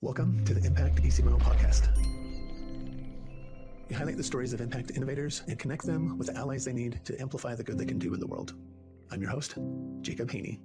Welcome to the Impact ECMO podcast. We highlight the stories of impact innovators and connect them with the allies they need to amplify the good they can do in the world. I'm your host, Jacob Haney.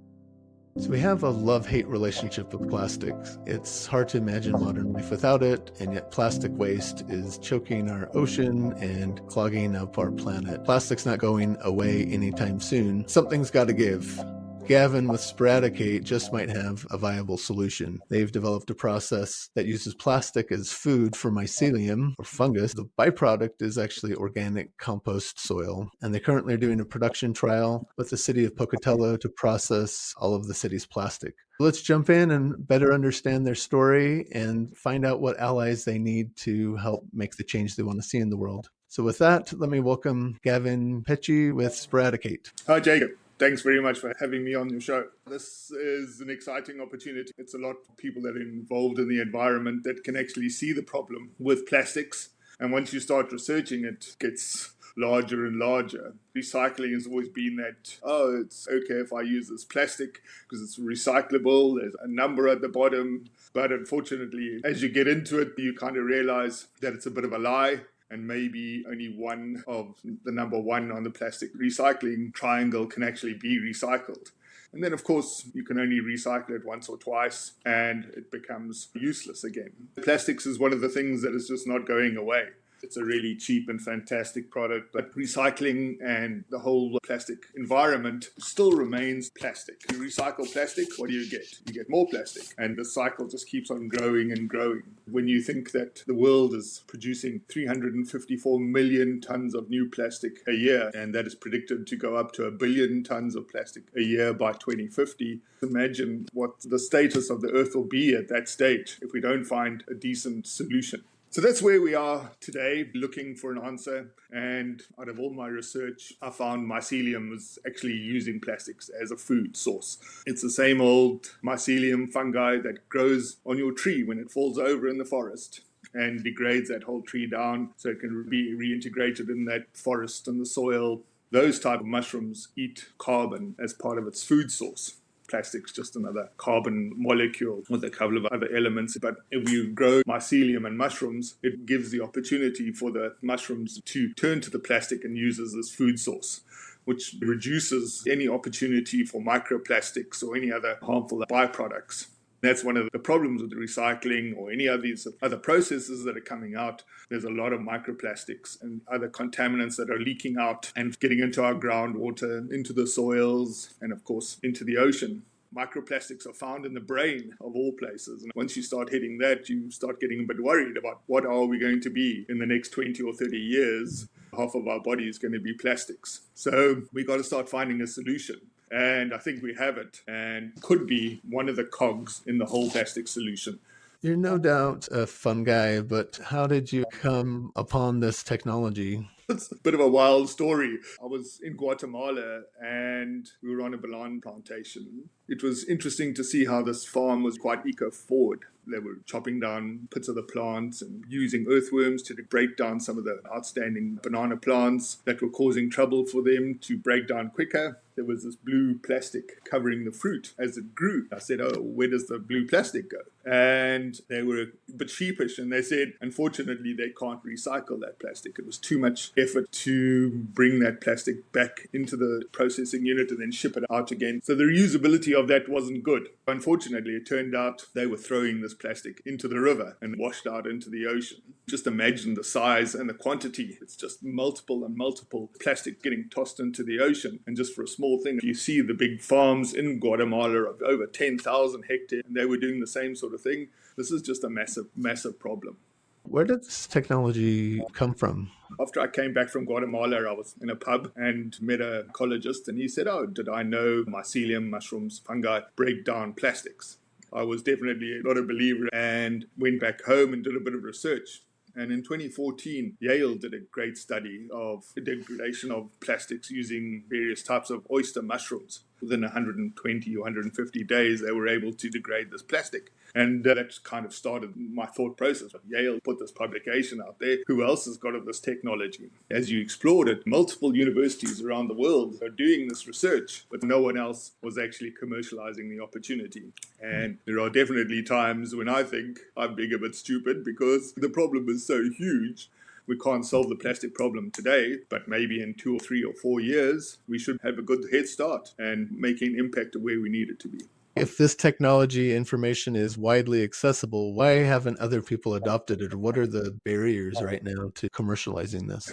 So we have a love-hate relationship with plastics. It's hard to imagine modern life without it, and yet plastic waste is choking our ocean and clogging up our planet. Plastic's not going away anytime soon. Something's got to give. Gavin with Sporadicate just might have a viable solution. They've developed a process that uses plastic as food for mycelium, or fungus. The byproduct is actually organic compost soil, and they currently are doing a production trial with the city of Pocatello to process all of the city's plastic. Let's jump in and better understand their story and find out what allies they need to help make the change they want to see in the world. So with that, let me welcome Gavin Pechey with Sporadicate. Hi, Jacob. Thanks very much for having me on your show. This is an exciting opportunity. It's a lot of people that are involved in the environment that can actually see the problem with plastics. And once you start researching, it gets larger and larger. Recycling has always been that, it's okay if I use this plastic because it's recyclable. There's a number at the bottom. But unfortunately, as you get into it, you kind of realize that it's a bit of a lie. And maybe only one of the number one on the plastic recycling triangle can actually be recycled. And then, of course, you can only recycle it once or twice and it becomes useless again. Plastics is one of the things that is just not going away. It's a really cheap and fantastic product, but recycling and the whole plastic environment still remains plastic. You recycle plastic, what do you get? You get more plastic, and the cycle just keeps on growing and growing. When you think that the world is producing 354 million tons of new plastic a year, and that is predicted to go up to 1 billion tons of plastic a year by 2050, imagine what the status of the Earth will be at that stage if we don't find a decent solution. So that's where we are today, looking for an answer. And out of all my research, I found mycelium was actually using plastics as a food source. It's the same old mycelium fungi that grows on your tree when it falls over in the forest and degrades that whole tree down so it can be reintegrated in that forest and the soil. Those type of mushrooms eat carbon as part of its food source. Plastic's just another carbon molecule with a couple of other elements. But if you grow mycelium and mushrooms, it gives the opportunity for the mushrooms to turn to the plastic and use as this food source, which reduces any opportunity for microplastics or any other harmful byproducts. That's one of the problems with recycling or any of these other processes that are coming out. There's a lot of microplastics and other contaminants that are leaking out and getting into our groundwater, into the soils, and of course into the ocean. Microplastics are found in the brain of all places. And once you start hitting that, you start getting a bit worried about what are we going to be in the next 20 or 30 years. Half of our body is going to be plastics. So we got to start finding a solution. And I think we have it, and could be one of the cogs in the whole plastic solution. You're no doubt a fun guy, but how did you come upon this technology? It's a bit of a wild story. I was in Guatemala and we were on a banana plantation. It was interesting to see how this farm was quite eco-forward. They were chopping down bits of the plants and using earthworms to break down some of the outstanding banana plants that were causing trouble for them to break down quicker. There was this blue plastic covering the fruit as it grew. I said, where does the blue plastic go? And they were a bit sheepish and they said, unfortunately, they can't recycle that plastic. It was too much effort to bring that plastic back into the processing unit and then ship it out again. So the reusability of that wasn't good. Unfortunately, it turned out they were throwing this plastic into the river and washed out into the ocean. Just imagine the size and the quantity. It's just multiple and multiple plastic getting tossed into the ocean. And just for a small thing, you see the big farms in Guatemala of over 10,000 hectares, and they were doing the same sort of thing. This is just a massive, massive problem. Where did this technology come from? After I came back from Guatemala, I was in a pub and met a ecologist, and he said, did I know mycelium, mushrooms, fungi break down plastics? I was definitely not a believer and went back home and did a bit of research. And in 2014, Yale did a great study of the degradation of plastics using various types of oyster mushrooms. Within 120 or 150 days, they were able to degrade this plastic. And that kind of started my thought process. Yale put this publication out there. Who else has got this technology? As you explored it, multiple universities around the world are doing this research, but no one else was actually commercializing the opportunity. And there are definitely times when I think I'm being a bit stupid because the problem is so huge. We can't solve the plastic problem today, but maybe in 2 or 3 or 4 years, we should have a good head start and making impact where we need it to be. If this technology information is widely accessible, why haven't other people adopted it? Or what are the barriers right now to commercializing this?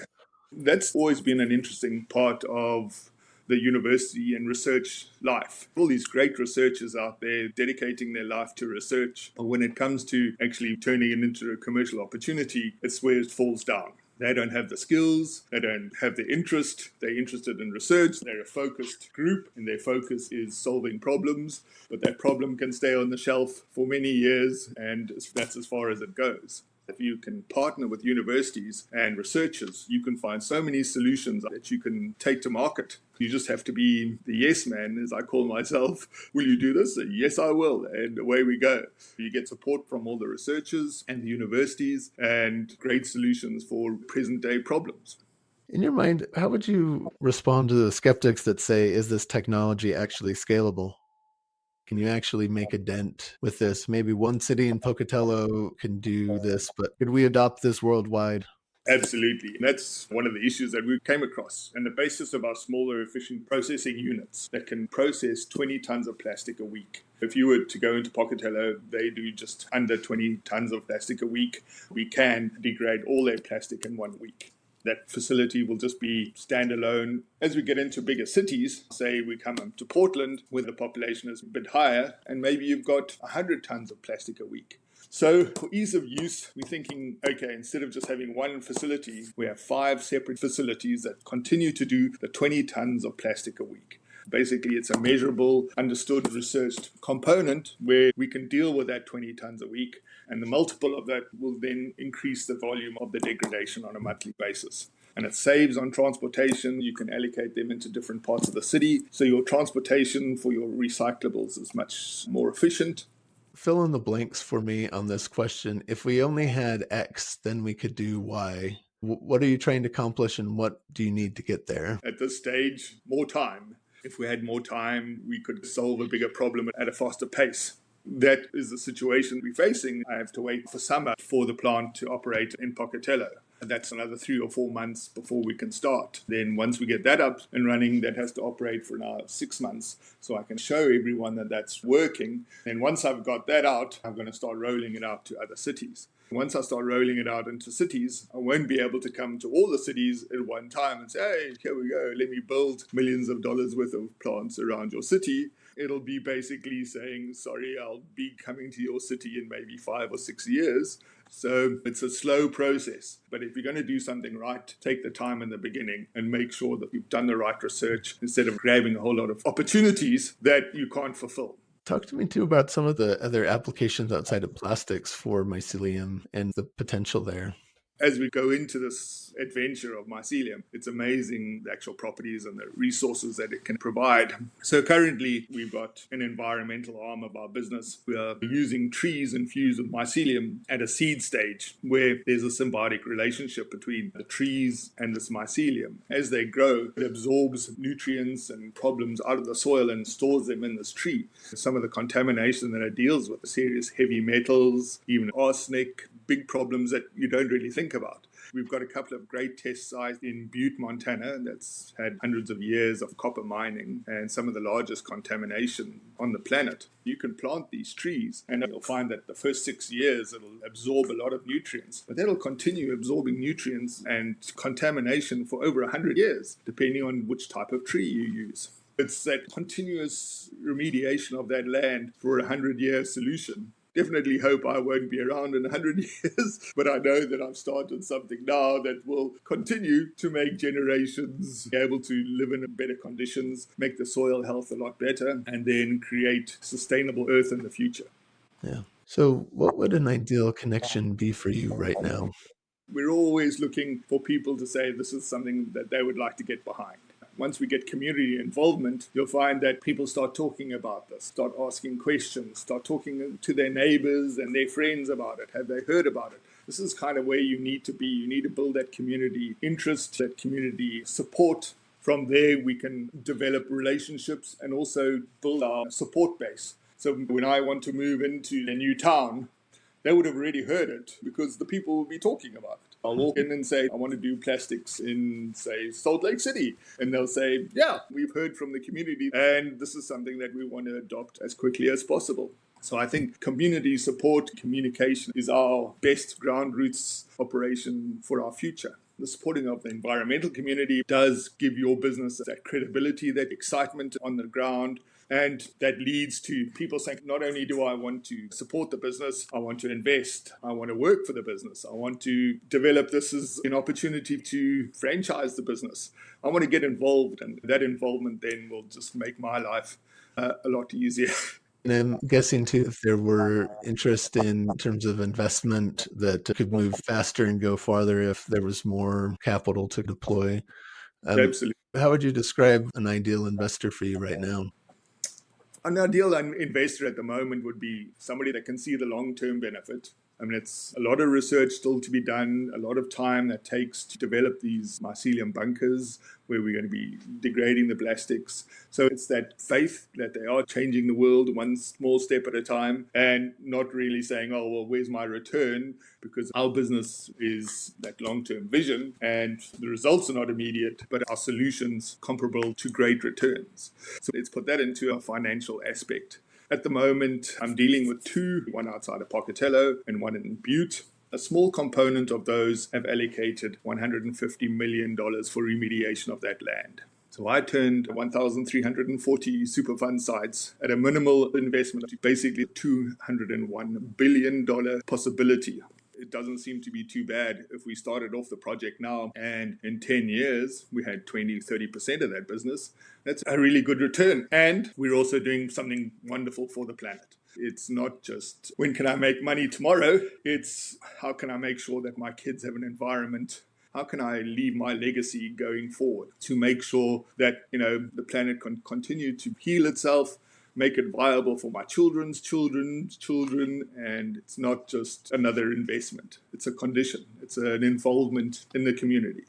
That's always been an interesting part of the university and research life. All these great researchers out there dedicating their life to research. But when it comes to actually turning it into a commercial opportunity, it's where it falls down. They don't have the skills, they don't have the interest, they're interested in research, they're a focused group, and their focus is solving problems, but that problem can stay on the shelf for many years, and that's as far as it goes. If you can partner with universities and researchers, you can find so many solutions that you can take to market. You just have to be the yes man, as I call myself. Will you do this? Yes, I will. And away we go. You get support from all the researchers and the universities and great solutions for present day problems. In your mind, how would you respond to the skeptics that say, is this technology actually scalable? Can you actually make a dent with this? Maybe one city in Pocatello can do this, but could we adopt this worldwide? Absolutely. That's one of the issues that we came across. And the basis of our smaller, efficient processing units that can process 20 tons of plastic a week. If you were to go into Pocatello, they do just under 20 tons of plastic a week. We can degrade all their plastic in 1 week. That facility will just be standalone. As we get into bigger cities, say we come up to Portland, where the population is a bit higher, and maybe you've got 100 tons of plastic a week. So for ease of use, we're thinking, okay, instead of just having one facility, we have 5 separate facilities that continue to do the 20 tons of plastic a week. Basically, it's a measurable, understood, researched component where we can deal with that 20 tons a week, and the multiple of that will then increase the volume of the degradation on a monthly basis. And it saves on transportation. You can allocate them into different parts of the city, so your transportation for your recyclables is much more efficient. Fill in the blanks for me on this question. If we only had X, then we could do Y. What are you trying to accomplish and what do you need to get there? At this stage, more time. If we had more time, we could solve a bigger problem at a faster pace. That is the situation we're facing. I have to wait for summer for the plant to operate in Pocatello. That's another 3 or 4 months before we can start. Then once we get that up and running, that has to operate for now 6 months. So I can show everyone that that's working. And once I've got that out, I'm going to start rolling it out to other cities. Once I start rolling it out into cities, I won't be able to come to all the cities at one time and say, hey, here we go, let me build millions of dollars worth of plants around your city. It'll be basically saying, sorry, I'll be coming to your city in maybe 5 or 6 years. So it's a slow process. But if you're going to do something right, take the time in the beginning and make sure that you've done the right research instead of grabbing a whole lot of opportunities that you can't fulfill. Talk to me too about some of the other applications outside of plastics for mycelium and the potential there. As we go into this adventure of mycelium, it's amazing the actual properties and the resources that it can provide. So currently, we've got an environmental arm of our business. We are using trees infused with mycelium at a seed stage where there's a symbiotic relationship between the trees and this mycelium. As they grow, it absorbs nutrients and problems out of the soil and stores them in this tree. Some of the contamination that it deals with, serious heavy metals, even arsenic, big problems that you don't really think about. We've got a couple of great test sites in Butte, Montana, that's had hundreds of years of copper mining and some of the largest contamination on the planet. You can plant these trees and you'll find that the first 6 years it'll absorb a lot of nutrients, but that'll continue absorbing nutrients and contamination for over 100 years, depending on which type of tree you use. It's that continuous remediation of that land for a 100-year solution. Definitely hope I won't be around in 100 years, but I know that I've started something now that will continue to make generations be able to live in better conditions, make the soil health a lot better, and then create sustainable earth in the future. Yeah. So what would an ideal connection be for you right now? We're always looking for people to say this is something that they would like to get behind. Once we get community involvement, you'll find that people start talking about this, start asking questions, start talking to their neighbors and their friends about it. Have they heard about it? This is kind of where you need to be. You need to build that community interest, that community support. From there, we can develop relationships and also build our support base. So when I want to move into a new town, they would have already heard it because the people will be talking about it. I'll walk in and say, I want to do plastics in, say, Salt Lake City. And they'll say, yeah, we've heard from the community and this is something that we want to adopt as quickly as possible. So I think community support, communication is our best ground roots operation for our future. The supporting of the environmental community does give your business that credibility, that excitement on the ground. And that leads to people saying, not only do I want to support the business, I want to invest, I want to work for the business, I want to develop this as an opportunity to franchise the business. I want to get involved, and that involvement then will just make my life a lot easier. And I'm guessing too, if there were interest in terms of investment that could move faster and go farther if there was more capital to deploy. Absolutely. How would you describe an ideal investor for you right now? An ideal investor at the moment would be somebody that can see the long-term benefit. I mean, it's a lot of research still to be done, a lot of time that takes to develop these mycelium bunkers where we're going to be degrading the plastics. So it's that faith that they are changing the world one small step at a time and not really saying, oh, well, where's my return? Because our business is that long-term vision and the results are not immediate, but our solutions comparable to great returns. So let's put that into a financial aspect. At the moment, I'm dealing with two, one outside of Pocatello and one in Butte. A small component of those have allocated $150 million for remediation of that land. So I turned 1,340 Superfund sites at a minimal investment to basically a $201 billion possibility. It doesn't seem to be too bad if we started off the project now and in 10 years we had 20-30% of that business. That's a really good return. And we're also doing something wonderful for the planet. It's not just when can I make money tomorrow, it's how can I make sure that my kids have an environment. How can I leave my legacy going forward to make sure that, the planet can continue to heal itself, make it viable for my children's children, and it's not just another investment. It's a condition. It's an involvement in the community.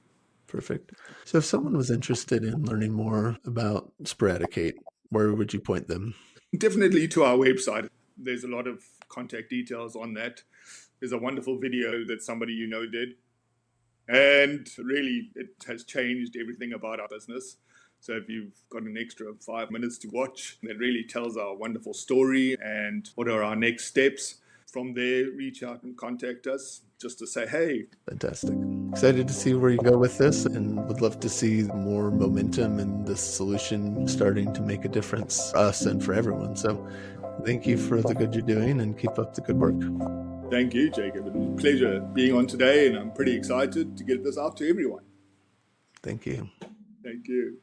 Perfect. So if someone was interested in learning more about Sporadicate, where would you point them? Definitely to our website. There's a lot of contact details on that. There's a wonderful video that somebody did. And really, it has changed everything about our business. So if you've got an extra 5 minutes to watch, that really tells our wonderful story and what are our next steps. From there, reach out and contact us just to say, hey. Fantastic. Excited to see where you go with this and would love to see more momentum and this solution starting to make a difference for us and for everyone. So thank you for the good you're doing and keep up the good work. Thank you, Jacob. It was a pleasure being on today, and I'm pretty excited to get this out to everyone. Thank you. Thank you.